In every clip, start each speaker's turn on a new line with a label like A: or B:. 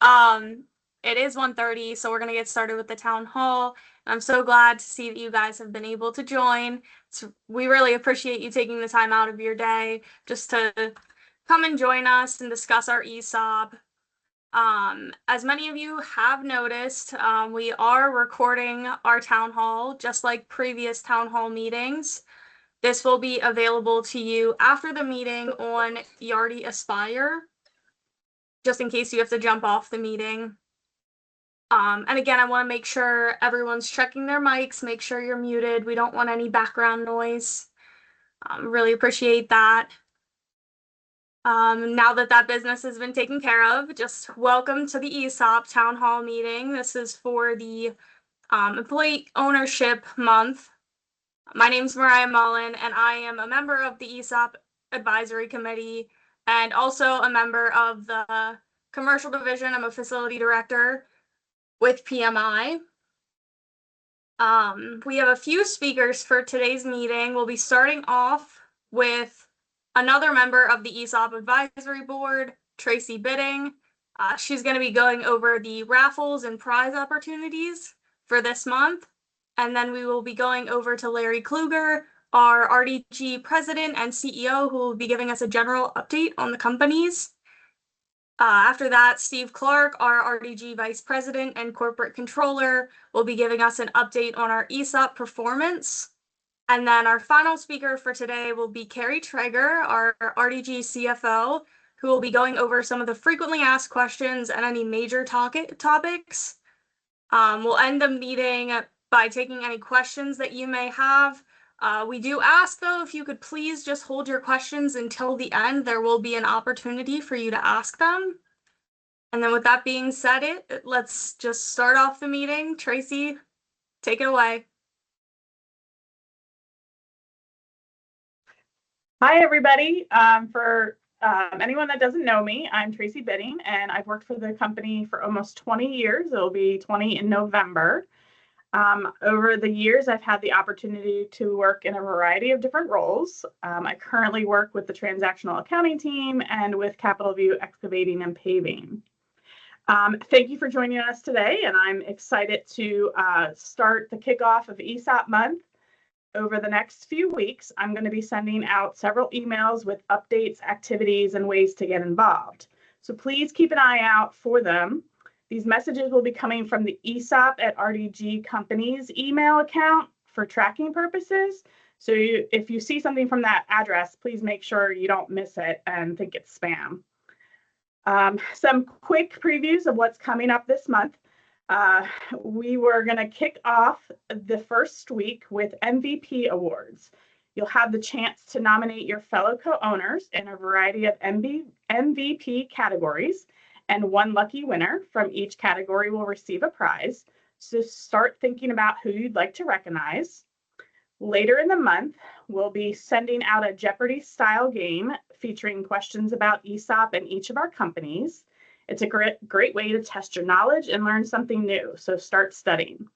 A: Um, it is 1:30, so we're going to get started with the town hall. I'm so glad to see that you guys have been able to join. We really appreciate you taking the time out of your day just to come and join us and discuss our ESOP. As many of you have noticed, we are recording our town hall just like previous town hall meetings. This will be available to you after the meeting on Yardi Aspire, just in case you have to jump off the meeting. And again, I want to make sure everyone's checking their mics, make sure you're muted. We don't want any background noise. Really appreciate that. Now that business has been taken care of, just welcome to the ESOP Town Hall meeting. This is for the Employee Ownership Month. My name's Mariah Mullen, and I am a member of the ESOP Advisory Committee and also a member of the Commercial Division. I'm a facility director with PMI. We have a few speakers for today's meeting. We'll be starting off with another member of the ESOP Advisory Board, Tracy Bidding. She's going to be going over the raffles and prize opportunities for this month. And then we will be going over to Larry Kluger, our RDG president and CEO, who will be giving us a general update on the companies. After that, Steve Clark, our RDG vice president and corporate controller, will be giving us an update on our ESOP performance. And then our final speaker for today will be Carrie Traeger, our RDG CFO, who will be going over some of the frequently asked questions and any major topics. We'll end the meeting by taking any questions that you may have. We do ask, though, if you could please just hold your questions until the end. There will be an opportunity for you to ask them. And then with that being said, let's just start off the meeting. Tracy, take it away.
B: Hi, everybody. For anyone that doesn't know me, I'm Tracy Bidding, and I've worked for the company for almost 20 years. It'll be 20 in November. Over the years, I've had the opportunity to work in a variety of different roles. I currently work with the transactional accounting team and with Capital View Excavating and Paving. Thank you for joining us today, and I'm excited to start the kickoff of ESOP month. Over the next few weeks, I'm going to be sending out several emails with updates, activities, and ways to get involved. So please keep an eye out for them. These messages will be coming from the ESOP at RDG Company's email account for tracking purposes. So if you see something from that address, please make sure you don't miss it and think it's spam. Some quick previews of what's coming up this month. We were going to kick off the first week with MVP awards. You'll have the chance to nominate your fellow co-owners in a variety of MVP categories, and one lucky winner from each category will receive a prize. So start thinking about who you'd like to recognize. Later in the month, we'll be sending out a Jeopardy-style game featuring questions about ESOP and each of our companies. It's a great way to test your knowledge and learn something new, so start studying.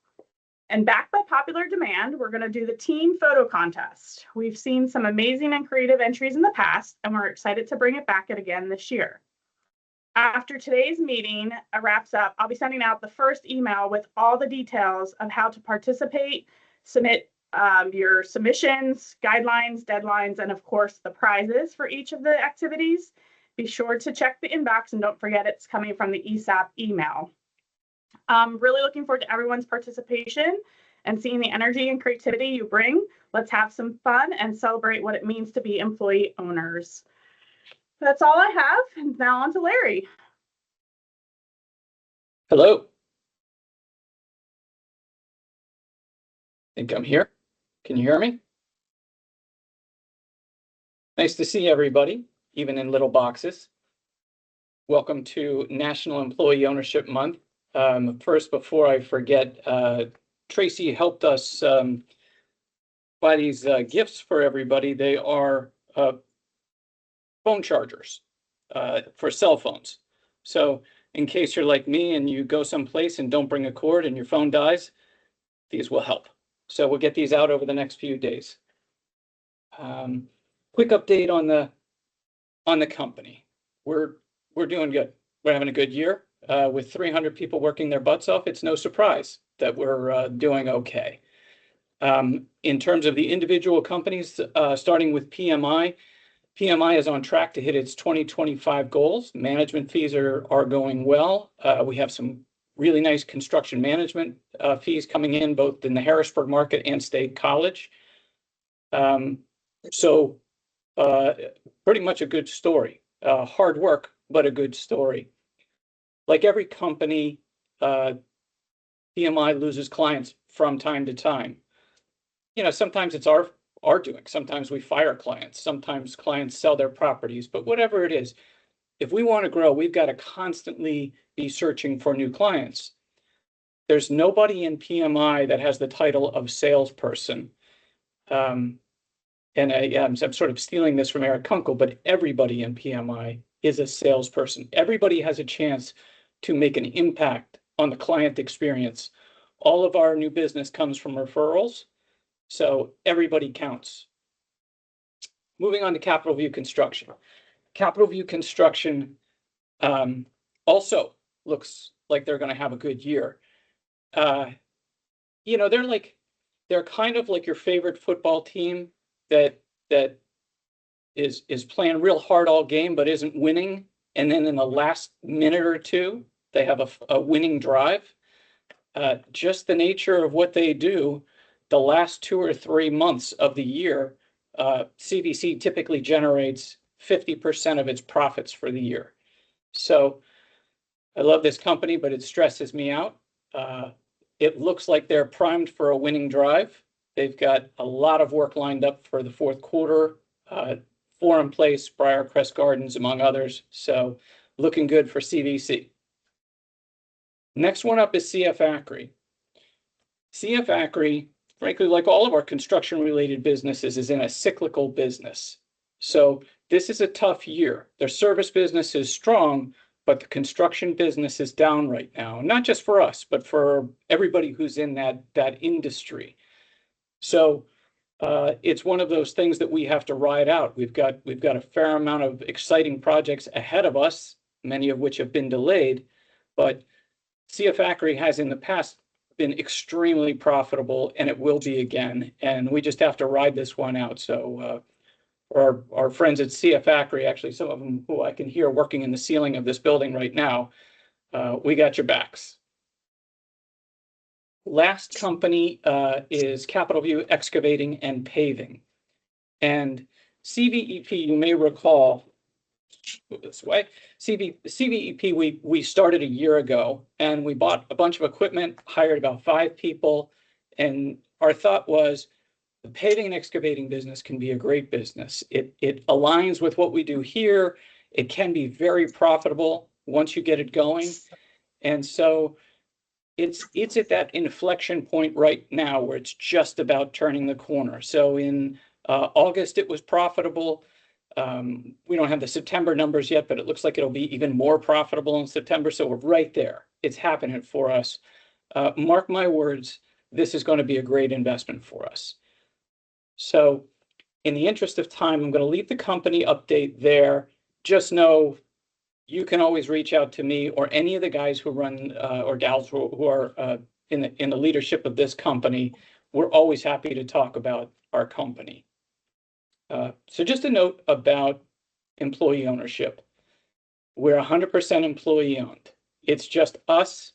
B: And backed by popular demand, we're going to do the team photo contest. We've seen some amazing and creative entries in the past, and we're excited to bring it back again this year. After today's meeting wraps up, I'll be sending out the first email with all the details of how to participate, submit your submissions, guidelines, deadlines, and of course the prizes for each of the activities. Be sure to check the inbox and don't forget it's coming from the ESOP email. I'm really looking forward to everyone's participation and seeing the energy and creativity you bring. Let's have some fun and celebrate what it means to be employee owners. That's all I have. And now on to Larry.
C: Hello. Think I'm here. Can you hear me? Nice to see everybody, even in little boxes. Welcome to National Employee Ownership Month. First, before I forget, Tracy helped us buy these gifts for everybody. They are phone chargers for cell phones. So in case you're like me and you go someplace and don't bring a cord and your phone dies, these will help. So we'll get these out over the next few days. Quick update on the company. We're doing good. We're having a good year. with 300 people working their butts off, it's no surprise that we're doing okay. In terms of the individual companies, starting with PMI, PMI is on track to hit its 2025 goals. Management fees are going well. We have some really nice construction management fees coming in both in the Harrisburg market and State College. So pretty much a good story. Hard work, but a good story. Like every company, PMI loses clients from time to time. You know, sometimes it's our doing. Sometimes we fire clients. Sometimes clients sell their properties. But whatever it is, if we want to grow, we've got to constantly be searching for new clients. There's nobody in PMI that has the title of salesperson. And I'm sort of stealing this from Eric Kunkel, but everybody in PMI is a salesperson. Everybody has a chance to make an impact on the client experience. All of our new business comes from referrals, so everybody counts. Moving on to Capital View Construction. Capital View Construction also looks like they're going to have a good year. You know, they're kind of like your favorite football team that is playing real hard all game but isn't winning, and then in the last minute or two they have a winning drive. Just the nature of what they do, the last 2 or 3 months of the year, CVC typically generates 50% of its profits for the year. So I love this company, but it stresses me out. It looks like they're primed for a winning drive. They've got a lot of work lined up for the fourth quarter, Forum Place, Briarcrest Gardens, among others. So looking good for CVC. Next one up is CF Acri. CF Acri, frankly, like all of our construction-related businesses, is in a cyclical business. So this is a tough year. Their service business is strong, but the construction business is down right now. Not just for us, but for everybody who's in that industry. So it's one of those things that we have to ride out. We've got a fair amount of exciting projects ahead of us, many of which have been delayed, but CF Acri has in the past been extremely profitable, and it will be again. And we just have to ride this one out. So our friends at CF Acri, actually some of them who I can hear working in the ceiling of this building right now, we got your backs. Last company is Capital View Excavating and Paving. And CVEP, you may recall, this way, CVEP, we started a year ago, and we bought a bunch of equipment, hired about 5 people, and our thought was the paving and excavating business can be a great business. It aligns with what we do here. It can be very profitable once you get it going. And so it's at that inflection point right now where it's just about turning the corner. So in August, it was profitable. We don't have the September numbers yet, but it looks like it'll be even more profitable in September. So we're right there. It's happening for us. Mark my words, this is going to be a great investment for us. So in the interest of time, I'm going to leave the company update there. Just know you can always reach out to me or any of the guys who run or gals who are in the leadership of this company. We're always happy to talk about our company. So just a note about employee ownership. We're 100% employee owned. It's just us.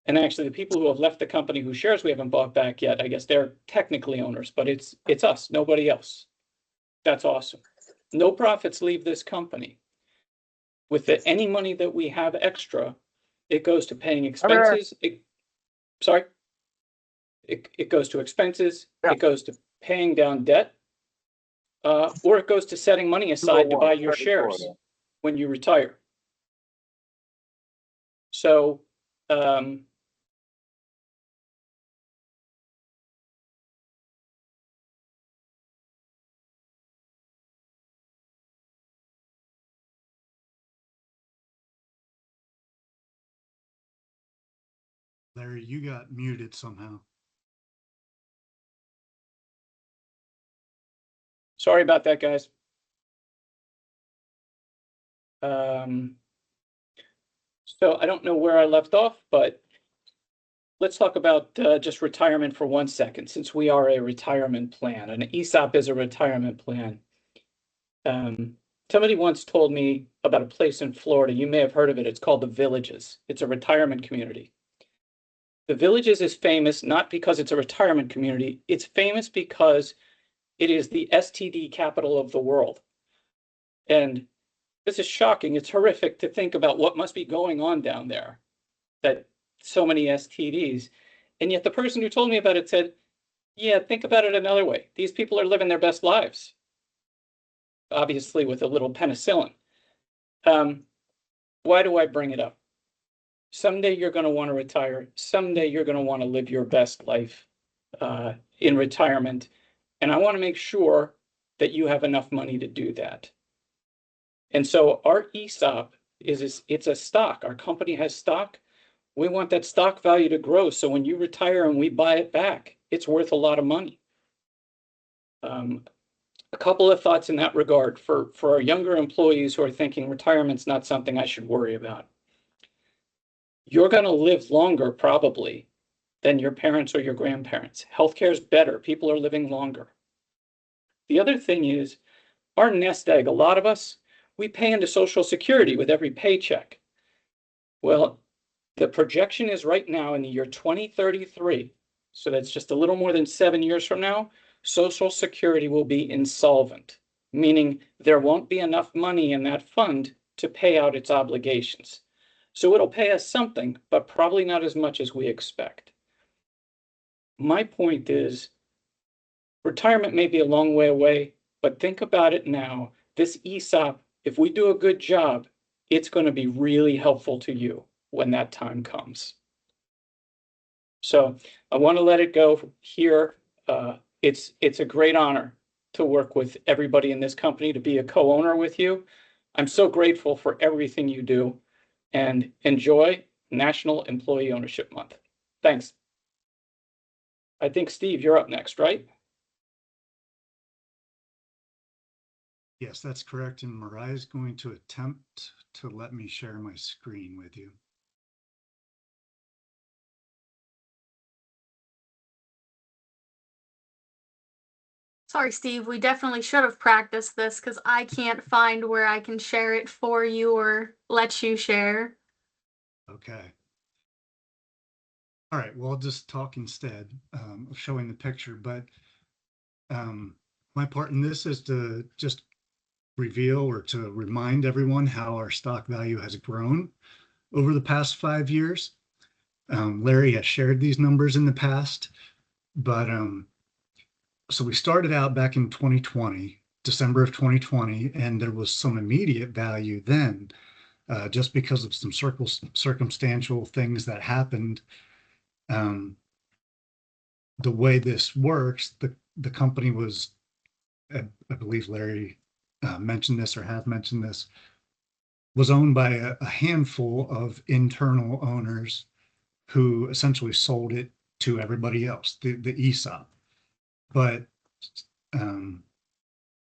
C: And actually the people who have left the company whose shares we haven't bought back yet, I guess they're technically owners, but it's us, nobody else. That's awesome. No profits leave this company. With any money that we have extra, it goes to paying expenses. It goes to expenses. Yeah. It goes to paying down debt. Or it goes to setting money aside to buy your shares when you retire. So,
D: Larry, you got muted somehow.
C: Sorry about that, guys. So I don't know where I left off, but let's talk about just retirement for 1 second, since we are a retirement plan. An ESOP is a retirement plan. Somebody once told me about a place in Florida. You may have heard of it. It's called the Villages. It's a retirement community. The Villages is famous not because it's a retirement community. It's famous because it is the STD capital of the world. And this is shocking. It's horrific to think about what must be going on down there, that so many STDs. And yet the person who told me about it said, yeah, think about it another way. These people are living their best lives, obviously with a little penicillin. Why do I bring it up? Someday you're going to want to retire. Someday you're going to want to live your best life in retirement. And I want to make sure that you have enough money to do that. And so our ESOP it's a stock. Our company has stock. We want that stock value to grow. So when you retire and we buy it back, it's worth a lot of money. A couple of thoughts in that regard for our younger employees who are thinking retirement's not something I should worry about. You're going to live longer probably than your parents or your grandparents. Healthcare is better. People are living longer. The other thing is our nest egg, a lot of us, we pay into Social Security with every paycheck. Well, the projection is right now in the year 2033, so that's just a little more than 7 years from now, Social Security will be insolvent, meaning there won't be enough money in that fund to pay out its obligations. So it'll pay us something, but probably not as much as we expect. My point is, retirement may be a long way away, but think about it now. This ESOP, if we do a good job, it's going to be really helpful to you when that time comes. So I want to let it go here. It's a great honor to work with everybody in this company, to be a co-owner with you. I'm so grateful for everything you do, and enjoy National Employee Ownership Month. Thanks. I think, Steve, you're up next, right?
D: Yes, that's correct. And Mariah is going to attempt to let me share my screen with you.
A: Sorry, Steve, we definitely should have practiced this because I can't find where I can share it for you or let you share.
D: Okay. All right, well, I'll just talk instead of showing the picture, but my part in this is to just reveal or to remind everyone how our stock value has grown over the past 5 years. Larry has shared these numbers in the past, but so we started out back in 2020, December of 2020, and there was some immediate value then, just because of some circumstantial things that happened. The way this works, the company was, I believe Larry mentioned this or has mentioned this, was owned by a handful of internal owners who essentially sold it to everybody else, the ESOP. But there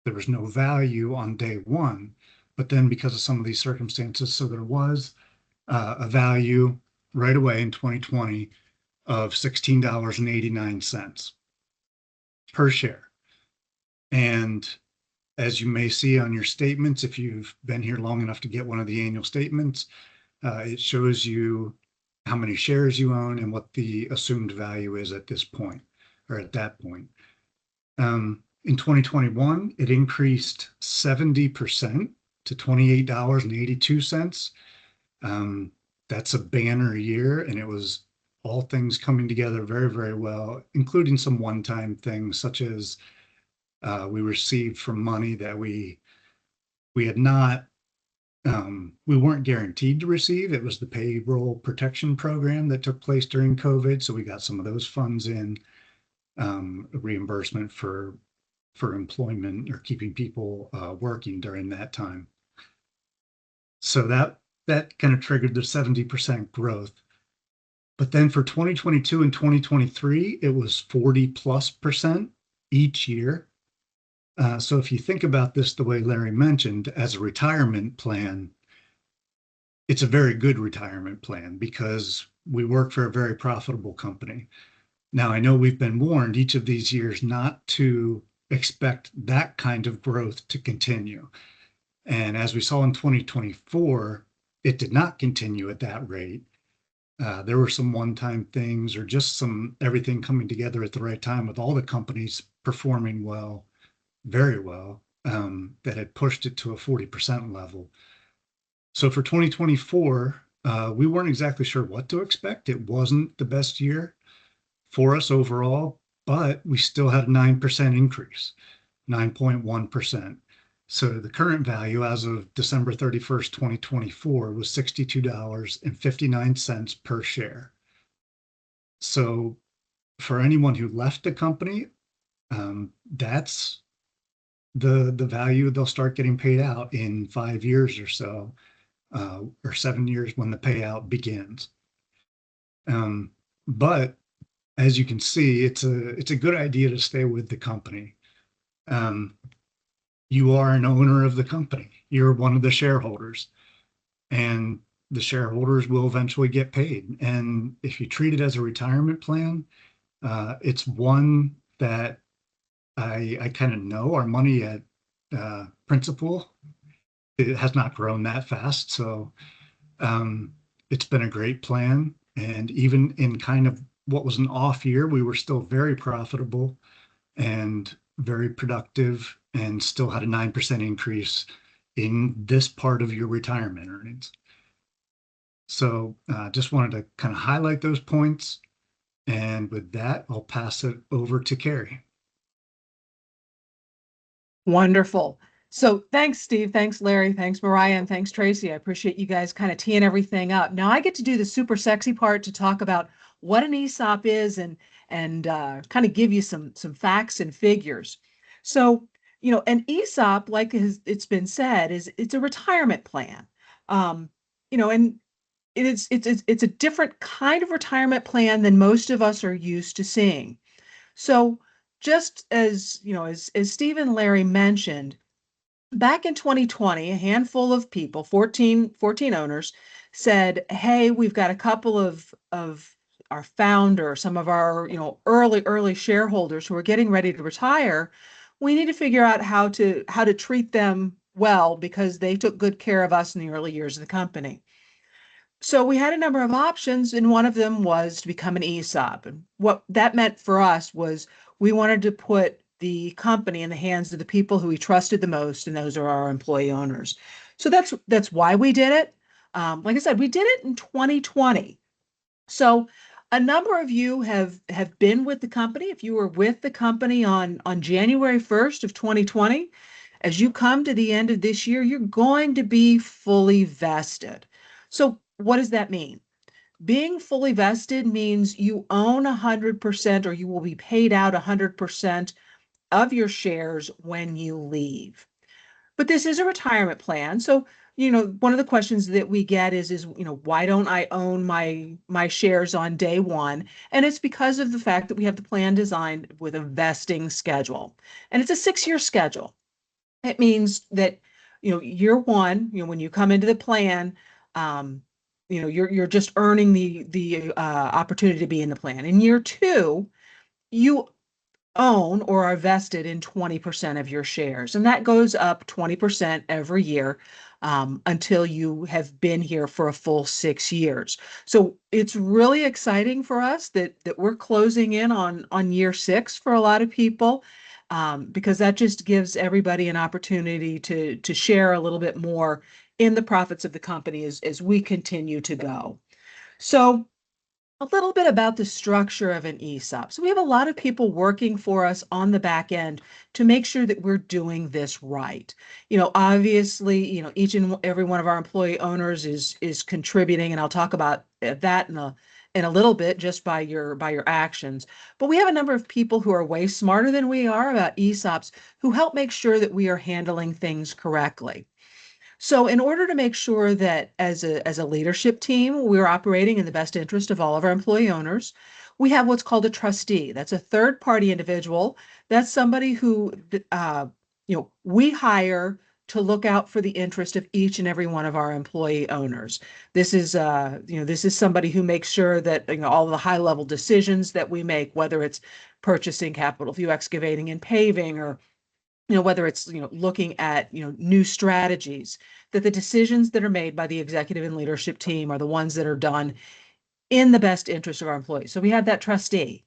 D: was no value on day one. But then because of some of these circumstances, so there was a value right away in 2020 of $16.89 per share. And as you may see on your statements, if you've been here long enough to get one of the annual statements, it shows you how many shares you own and what the assumed value is at this point, or at that point. In 2021, it increased 70% to $28.82. That's a banner year, and it was all things coming together very, very well, including some one-time things such as we received from money that we had not, we weren't guaranteed to receive. It was the payroll protection program that took place during COVID. So we got some of those funds in, reimbursement for employment or keeping people working during that time. So that kind of triggered the 70% growth. But then for 2022 and 2023, it was 40+% each year. So if you think about this the way Larry mentioned, as a retirement plan, it's a very good retirement plan because we work for a very profitable company. Now, I know we've been warned each of these years not to expect that kind of growth to continue. And as we saw in 2024, it did not continue at that rate. There were some one-time things or just some everything coming together at the right time with all the companies performing well, very well, that had pushed it to a 40% level. So for 2024, we weren't exactly sure what to expect. It wasn't the best year for us overall, but we still had a 9% increase, 9.1%. So the current value as of December 31st, 2024 was $62.59 per share. So for anyone who left the company, that's the value they'll start getting paid out in 5 years or so, or 7 years when the payout begins. But as you can see, it's a good idea to stay with the company. You are an owner of the company. You're one of the shareholders, and the shareholders will eventually get paid. And if you treat it as a retirement plan, it's one that I kind of know our money at Principal, it has not grown that fast. So it's been a great plan. And even in kind of what was an off year, we were still very profitable and very productive and still had a 9% increase in this part of your retirement earnings. So just wanted to kind of highlight those points. And with that, I'll pass it over to Carrie.
E: Wonderful. So thanks, Steve. Thanks, Larry. Thanks, Mariah. And thanks, Tracy. I appreciate you guys kind of teeing everything up. Now I get to do the super sexy part to talk about what an ESOP is and kind of give you some facts and figures. So, an ESOP, like it's been said, it's a retirement plan. And it's a different kind of retirement plan than most of us are used to seeing. So just as Steve and Larry mentioned, back in 2020, a handful of people, 14 owners, said, hey, we've got a couple of our founder, some of our early shareholders who are getting ready to retire. We need to figure out how to treat them well because they took good care of us in the early years of the company. So we had a number of options, and one of them was to become an ESOP. And what that meant for us was we wanted to put the company in the hands of the people who we trusted the most, and those are our employee owners. So that's why we did it. Like I said, we did it in 2020. So a number of you have been with the company. If you were with the company on January 1st of 2020, as you come to the end of this year, you're going to be fully vested. So what does that mean? Being fully vested means you own 100% or you will be paid out 100% of your shares when you leave. But this is a retirement plan. So, one of the questions that we get is, why don't I own my shares on day one? And it's because of the fact that we have the plan designed with a vesting schedule. And it's a 6-year schedule. It means that, year one, when you come into the plan, you're just earning the opportunity to be in the plan. In year two, you own or are vested in 20% of your shares, and that goes up 20% every year until you have been here for a full 6 years. So it's really exciting for us that we're closing in on year 6 for a lot of people, because that just gives everybody an opportunity to share a little bit more in the profits of the company as we continue to go. So a little bit about the structure of an ESOP. So we have a lot of people working for us on the back end to make sure that we're doing this right. Obviously, each and every one of our employee owners is contributing, and I'll talk about that in a little bit just by your actions. But we have a number of people who are way smarter than we are about ESOPs who help make sure that we are handling things correctly. So in order to make sure that as a leadership team, we're operating in the best interest of all of our employee owners, we have what's called a trustee. That's a third party individual. That's somebody who, we hire to look out for the interest of each and every one of our employee owners. This is, this is somebody who makes sure that, all the high level decisions that we make, whether it's purchasing Capital View Excavating and Paving, or whether it's, looking at, new strategies, that the decisions that are made by the executive and leadership team are the ones that are done in the best interest of our employees. So we have that trustee.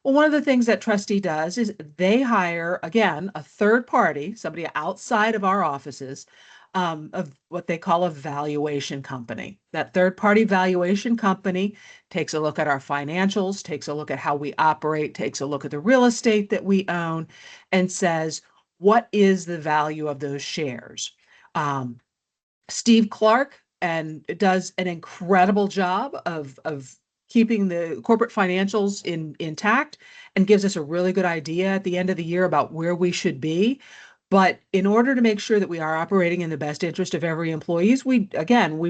E: Well, one of the things that trustee does is they hire, again, a third party, somebody outside of our offices, of what they call a valuation company. That third party valuation company takes a look at our financials, takes a look at how we operate, takes a look at the real estate that we own, and says, what is the value of those shares? Steve Clark and does an incredible job of keeping the corporate financials intact and gives us a really good idea at the end of the year about where we should be. But in order to make sure that we are operating in the best interest of every employees, we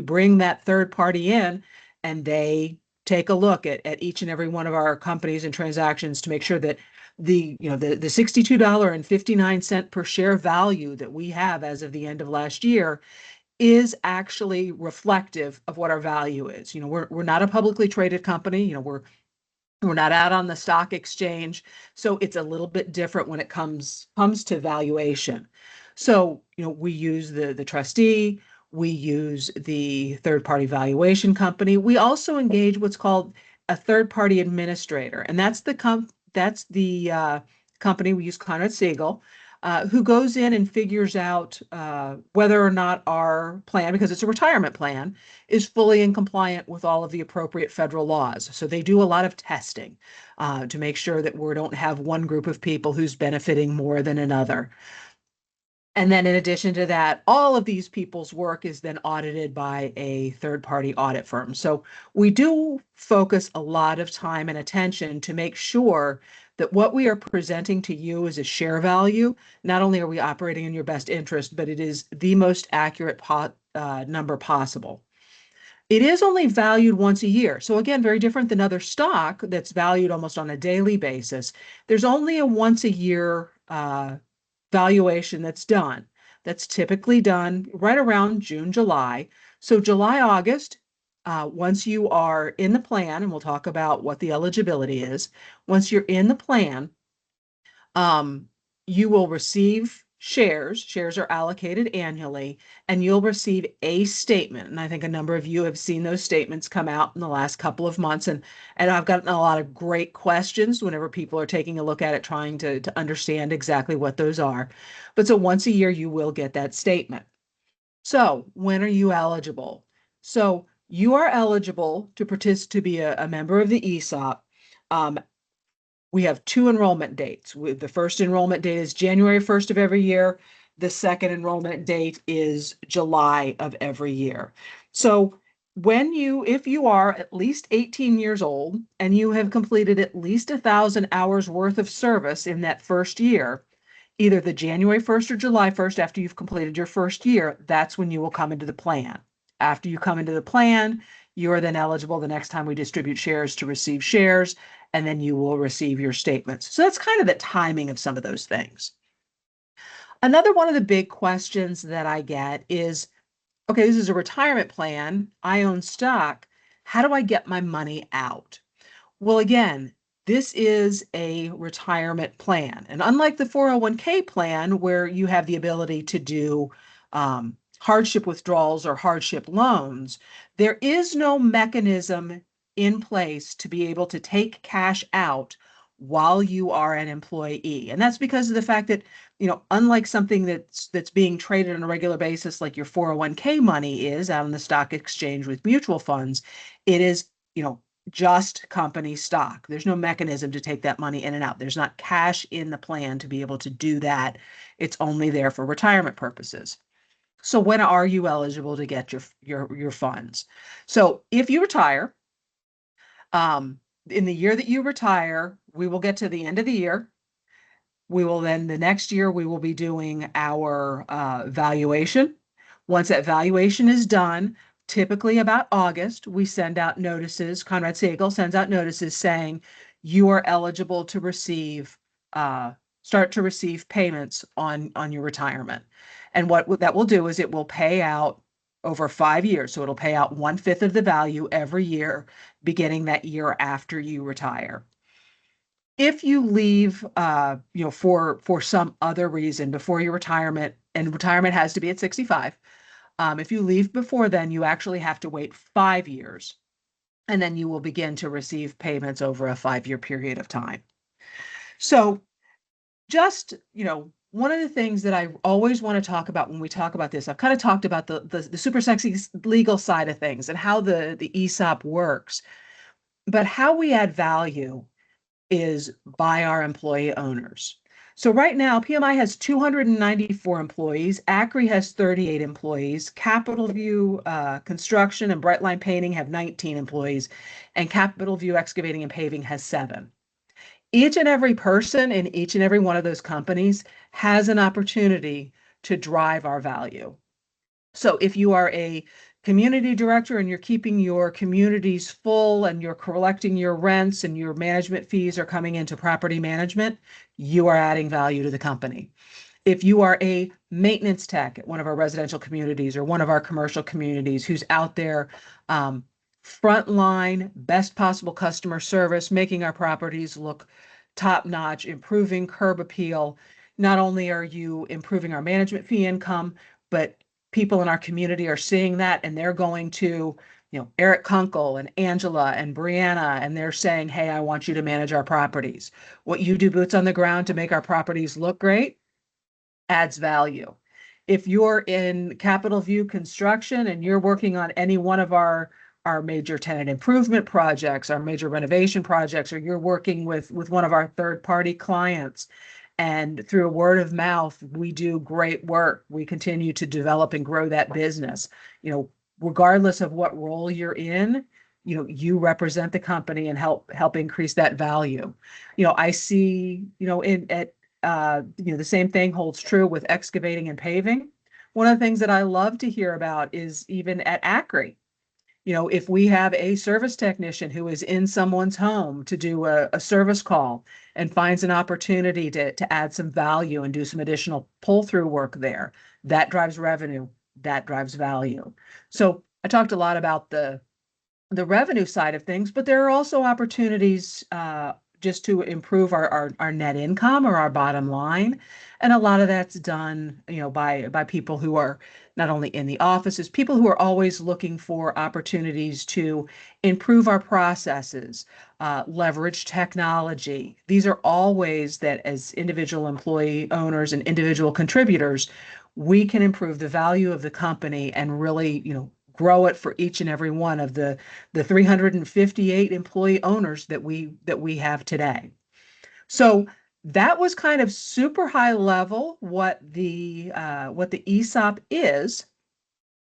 E: bring that third party in, and they take a look at each and every one of our companies and transactions to make sure that the $62.59 per share value that we have as of the end of last year is actually reflective of what our value is. We're not a publicly traded company. We're not out on the stock exchange, so it's a little bit different when it comes to valuation. So, we use the trustee, we use the third-party valuation company. We also engage what's called a third-party administrator, and that's the company we use, Conrad Siegel, who goes in and figures out whether or not our plan, because it's a retirement plan, is fully in compliant with all of the appropriate federal laws. So they do a lot of testing to make sure that we don't have one group of people who's benefiting more than another. And then in addition to that, all of these people's work is then audited by a third-party audit firm. So we do focus a lot of time and attention to make sure that what we are presenting to you is a share value. Not only are we operating in your best interest, but it is the most accurate number possible. It is only valued once a year. So again, very different than other stock that's valued almost on a daily basis. There's only a once a year valuation that's done. That's typically done right around June, July. So July, August, once you are in the plan, and we'll talk about what the eligibility is, once you're in the plan, you will receive shares. Shares are allocated annually, and you'll receive a statement. And I think a number of you have seen those statements come out in the last couple of months. And I've gotten a lot of great questions whenever people are taking a look at it, trying to understand exactly what those are. But so once a year, you will get that statement. So when are you eligible? So you are eligible to be a member of the ESOP. We have two enrollment dates. The first enrollment date is January 1st of every year. The second enrollment date is July of every year. So if you are at least 18 years old and you have completed at least 1,000 hours worth of service in that first year, either the January 1st or July 1st, after you've completed your first year, that's when you will come into the plan. After you come into the plan, you are then eligible the next time we distribute shares to receive shares, and then you will receive your statements. So that's kind of the timing of some of those things. Another one of the big questions that I get is, okay, this is a retirement plan. I own stock. How do I get my money out? Well, again, this is a retirement plan. And unlike the 401k plan, where you have the ability to do hardship withdrawals or hardship loans, there is no mechanism in place to be able to take cash out while you are an employee. And that's because of the fact that, unlike something that's being traded on a regular basis, like your 401k money is out on the stock exchange with mutual funds, it is, just company stock. There's no mechanism to take that money in and out. There's not cash in the plan to be able to do that. It's only there for retirement purposes. So when are you eligible to get your funds? So if you retire, in the year that you retire, we will get to the end of the year. We will then, the next year, we will be doing our valuation. Once that valuation is done, typically about August, we send out notices. Conrad Siegel sends out notices saying you are eligible to start to receive payments on your retirement. And what that will do is it will pay out over 5 years. So it'll pay out 1/5 of the value every year, beginning that year after you retire. If you leave, for some other reason before your retirement, and retirement has to be at 65, if you leave before then, you actually have to wait 5 years, and then you will begin to receive payments over a 5-year period of time. So just, one of the things that I always want to talk about when we talk about this, I've kind of talked about the super sexy legal side of things and how the ESOP works, but how we add value is by our employee owners. So right now, PMI has 294 employees, ACRI has 38 employees, Capital View Construction and Brightline Painting have 19 employees, and Capital View Excavating and Paving has 7. Each and every person in each and every one of those companies has an opportunity to drive our value. So if you are a community director and you're keeping your communities full and you're collecting your rents and your management fees are coming into property management, you are adding value to the company. If you are a maintenance tech at one of our residential communities or one of our commercial communities who's out there, frontline, best possible customer service, making our properties look top notch, improving curb appeal, not only are you improving our management fee income, but people in our community are seeing that and they're going to, Eric Kunkel and Angela and Brianna, and they're saying, hey, I want you to manage our properties. What you do boots on the ground to make our properties look great adds value. If you're in Capital View Construction and you're working on any one of our major tenant improvement projects, our major renovation projects, or you're working with one of our third-party clients, and through a word of mouth, we do great work. We continue to develop and grow that business. Regardless of what role you're in, you represent the company and help increase that value. I see, the same thing holds true with excavating and paving. One of the things that I love to hear about is even at ACRI. If we have a service technician who is in someone's home to do a service call and finds an opportunity to add some value and do some additional pull-through work there, that drives revenue, that drives value. So I talked a lot about the revenue side of things, but there are also opportunities just to improve our net income or our bottom line. And a lot of that's done, by people who are not only in the offices, people who are always looking for opportunities to improve our processes, leverage technology. These are all ways that as individual employee owners and individual contributors, we can improve the value of the company and really, grow it for each and every one of the 358 employee owners that we have today. So that was kind of super high level what the ESOP is.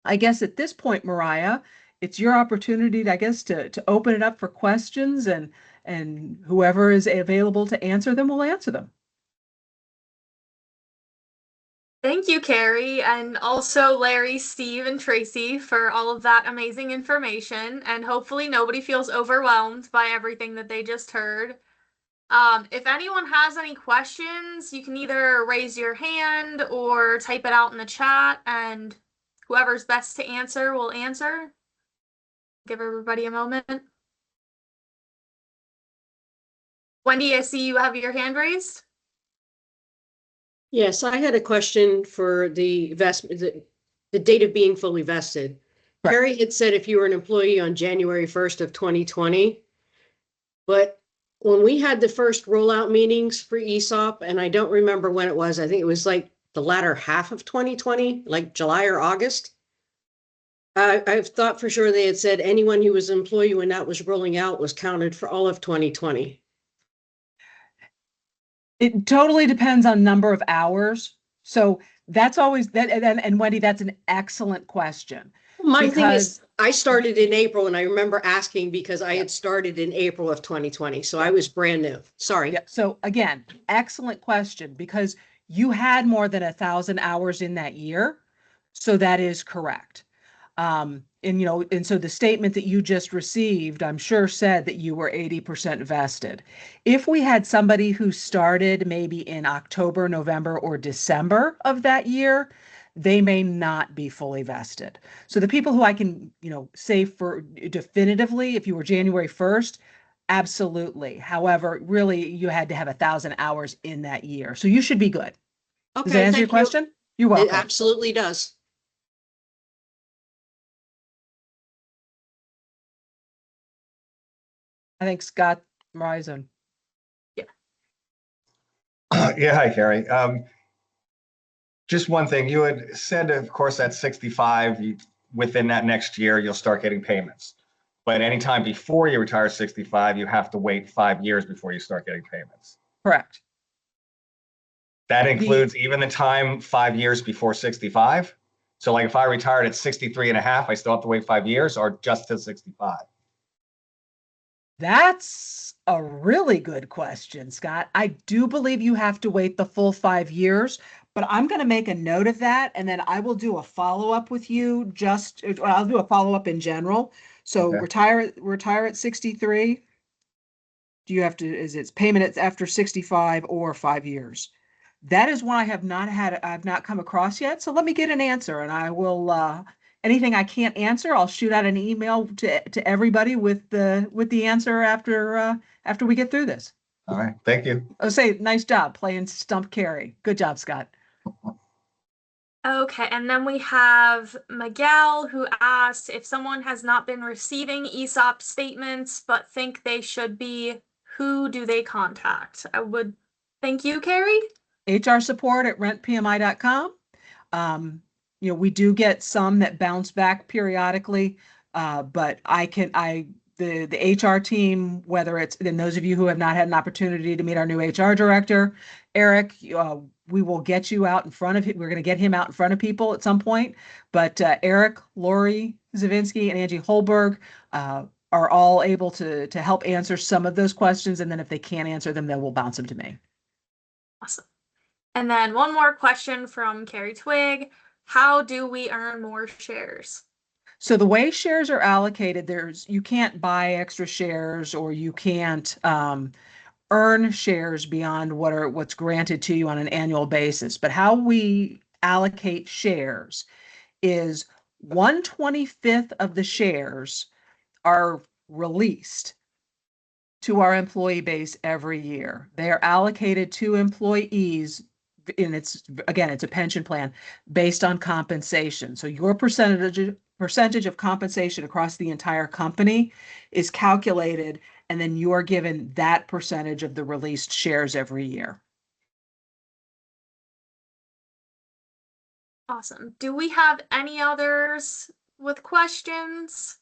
E: I guess at this point, Mariah, it's your opportunity, I guess, to open it up for questions, and whoever is available to answer them will answer them.
A: Thank you, Carrie, and also Larry, Steve, and Tracy for all of that amazing information. And hopefully nobody feels overwhelmed by everything that they just heard. If anyone has any questions, you can either raise your hand or type it out in the chat, and whoever's best to answer will answer. Give everybody a moment. Wendy, I see you have your hand raised.
F: Yes, I had a question for the the date of being fully vested.
E: Right.
F: Carrie had said if you were an employee on January 1st of 2020, but when we had the first rollout meetings for ESOP, and I don't remember when it was, I think it was like the latter half of 2020, like July or August. I've thought for sure they had said anyone who was an employee when that was rolling out was counted for all of 2020.
E: It totally depends on number of hours. So that's always that. And Wendy, that's an excellent question.
F: My thing is, I started in April, and I remember asking because I had started in April of 2020. So I was brand new. Sorry.
E: Yeah. So again, excellent question, because you had more than 1,000 hours in that year. So that is correct. And so the statement that you just received, I'm sure said that you were 80% vested. If we had somebody who started maybe in October, November, or December of that year, they may not be fully vested. So the people who I can, say for definitively, if you were January 1st, absolutely. However, really, you had to have 1,000 hours in that year. So you should be good. Does that
F: Okay,
E: answer your
F: thank you.
E: question? You're
F: It
E: welcome.
F: absolutely does.
E: I think Scott Morrison.
G: Yeah, hi, Carrie. Just one thing, you had said, of course, at 65, within that next year, you'll start getting payments. But anytime before you retire 65, you have to wait 5 years before you start getting payments.
E: Correct.
G: That includes even the time 5 years before 65. So like if I retired at 63 and a half, I still have to wait 5 years, or just to 65?
E: That's a really good question, Scott. I do believe you have to wait the full 5 years, but I'm going to make a note of that, and then I will do a follow-up with you. I'll do a follow-up in general. So
G: Okay.
E: retire at 63. Do you have to, is it payment after 65 or 5 years? That is one I've not come across yet. So let me get an answer, and I will, anything I can't answer, I'll shoot out an email to everybody with the answer after we get through this.
G: All right, thank you.
E: I'll say, nice job playing stump Carrie. Good job, Scott.
A: Okay, and then we have Miguel, who asked if someone has not been receiving ESOP statements but think they should be, who do they contact? I would thank you, Carrie.
E: HR support at rentpmi.com. We do get some that bounce back periodically, but the HR team, whether it's, and those of you who have not had an opportunity to meet our new HR director, Eric, we will get you out in front of him. We're going to get him out in front of people at some point. But Eric, Lori Zavinsky, and Angie Holberg are all able to help answer some of those questions. And then if they can't answer them, then we'll bounce them to me.
A: Awesome. And then one more question from Carrie Twig. How do we earn more shares?
E: So the way shares are allocated, you can't buy extra shares, or you can't earn shares beyond what's granted to you on an annual basis. But how we allocate shares is 1/25th of the shares are released to our employee base every year. They are allocated to employees, and it's a pension plan based on compensation. So your percentage of compensation across the entire company is calculated, and then you are given that percentage of the released shares every year.
A: Awesome. Do we have any others with questions?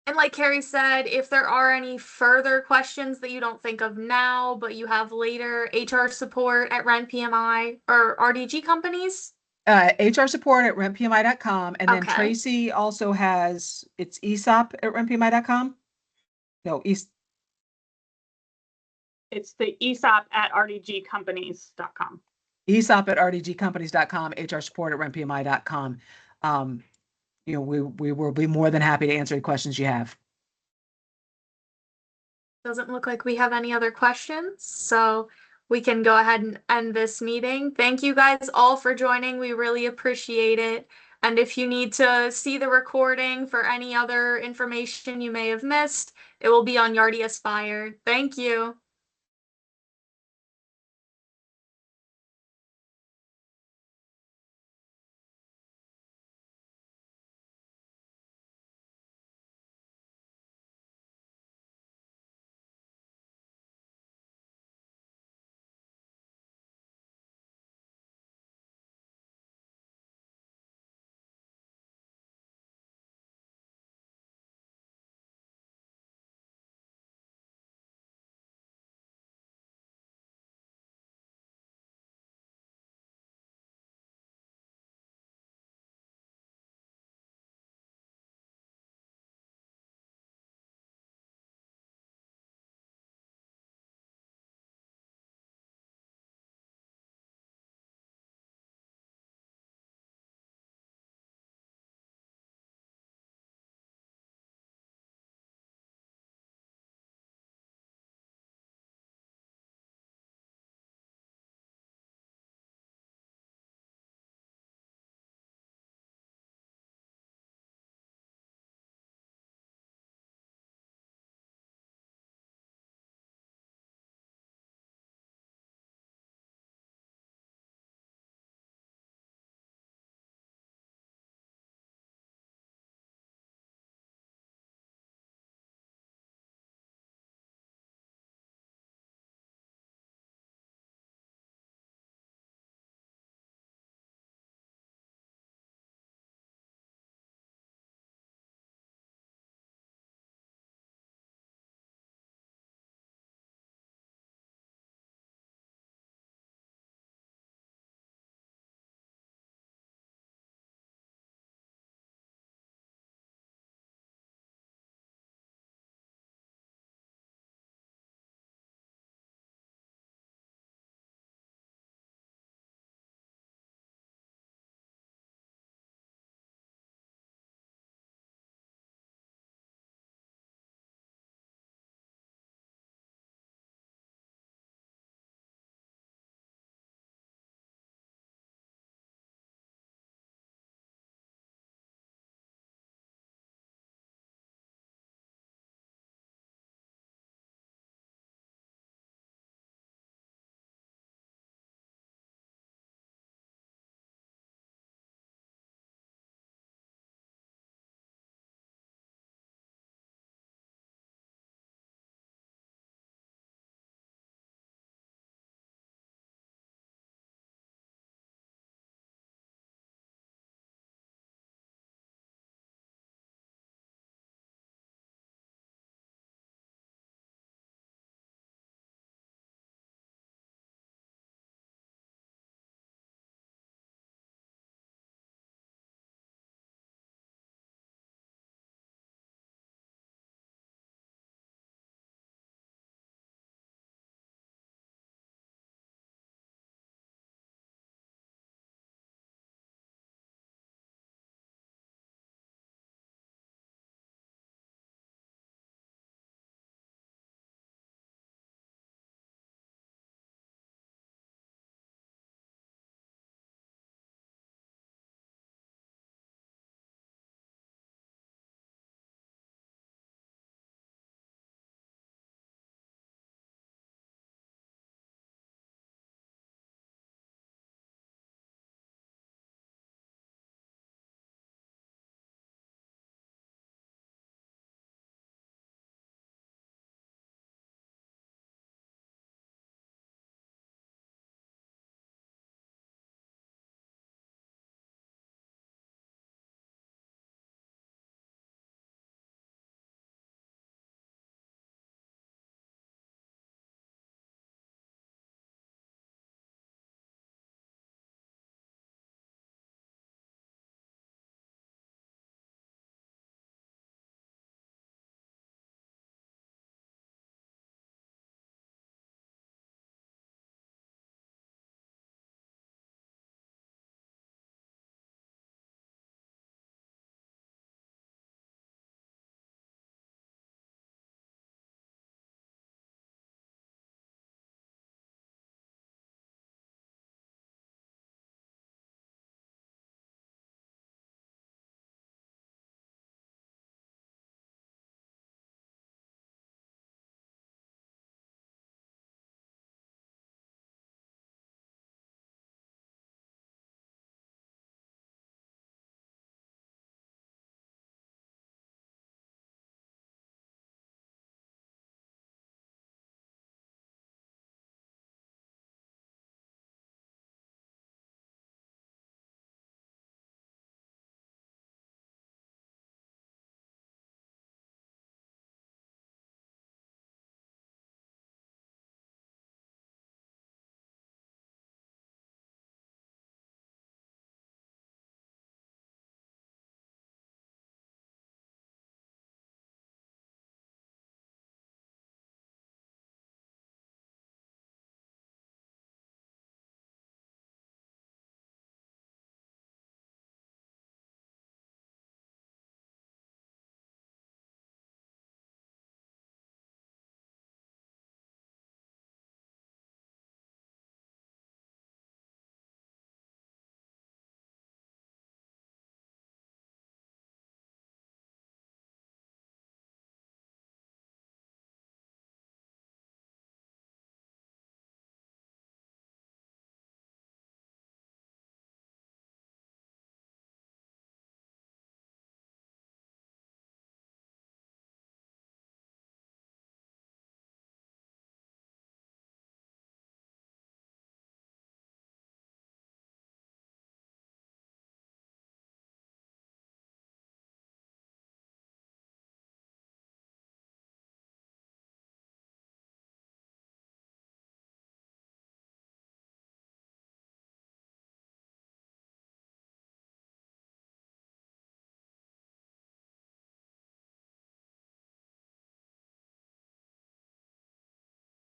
A: And like Carrie said, if there are any further questions that you don't think of now, but you have later, HR support at RentPMI or RDG companies?
E: HR support at rentpmi.com. And then
A: Okay.
E: Tracy also has, it's ESOP at rentpmi.com. No,
B: It's the ESOP at rdgcompanies.com.
E: ESOP at rdgcompanies.com, HR support at rentpmi.com. We will be more than happy to answer any questions you have.
A: Doesn't look like we have any other questions, so we can go ahead and end this meeting. Thank you guys all for joining. We really appreciate it. And if you need to see the recording for any other information you may have missed, it will be on Yardy Aspire. Thank you.